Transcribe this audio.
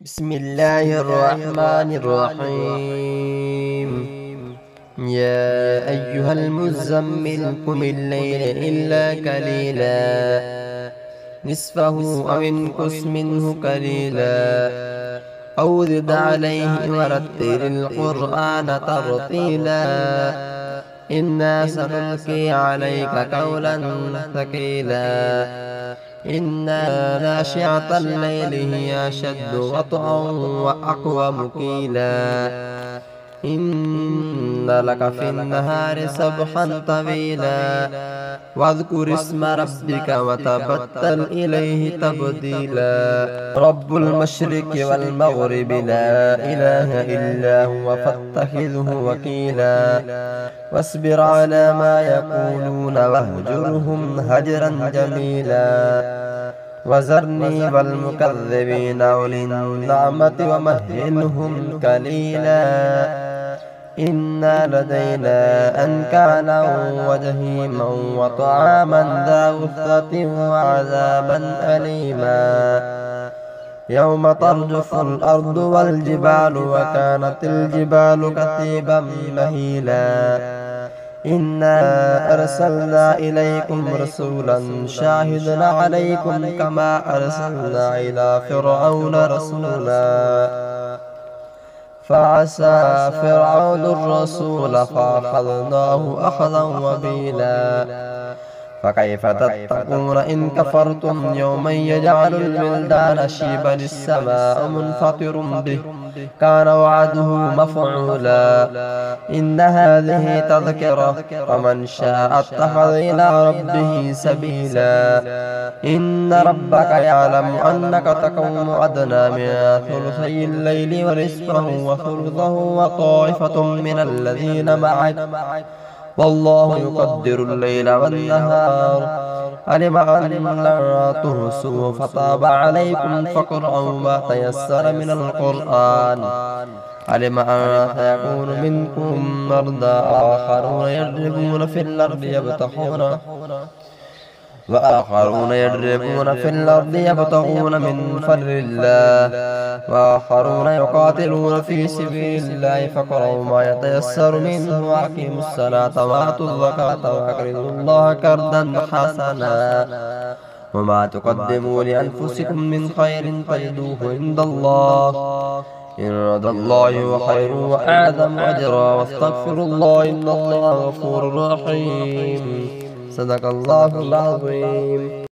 بسم الله الرحمن الرحيم. يا أيها المزمل قم الليل إلا قليلا نصفه أو انقص منه قليلا أو زد عليه ورتل القرآن ترتيلا إنا سنلقي عليك قولا ثقيلا إن ناشعة الليل هي أشد وطئا وأقوم قيلا إن لك في النهار سبحا طويلا واذكر اسم ربك وتبتل إليه تبديلا رب المشرق والمغرب لا إله إلا هو فاتخذه وكيلا واصبر على ما يقولون واهجرهم هجرا جميلا وذرني والمكذبين أولي النعمة ومهلهم قليلا إن لدينا أنكالا وجحيما وطعاما ذا غصة وعذابا أليما يوم ترجف الأرض والجبال وكانت الجبال كثيبا مهيلا إنا أرسلنا إليكم رسولا شاهدا عليكم كما أرسلنا إلى فرعون رسولا فعسى فرعون الرسول فأخذناه أخذا وبيلا فكيف تتقون إن كفرتم يوما يجعل الولدان شيبا السماء منفطر به كان وعده مفعولا إن هذه تذكرة فمن شاء اتخذ إلى ربه سبيلا إن ربك يعلم أنك تقوم أدنى من ثلثي الليل ونصفه وثلثه وطائفة من الذين معك والله يقدر الليل والنهار علم أن لا تحصوا فتاب عليكم فاقرؤوا ما تيسر من القرآن علم أن سيكون منكم مرضى آخرون يضربون في الأرض يبتغون من فضل الله وآخرون يقاتلون في سبيل الله فاقرؤوا ما يتيسر منه وأقيموا الصلاة وآتوا الزكاة وأقرضوا الله قرضا حسنا وما تقدموا لأنفسكم من خير تجدوه عند الله إن الله هو خير وأعظم أجرا واستغفروا الله إن الله غفور رحيم. صدق الله العظيم.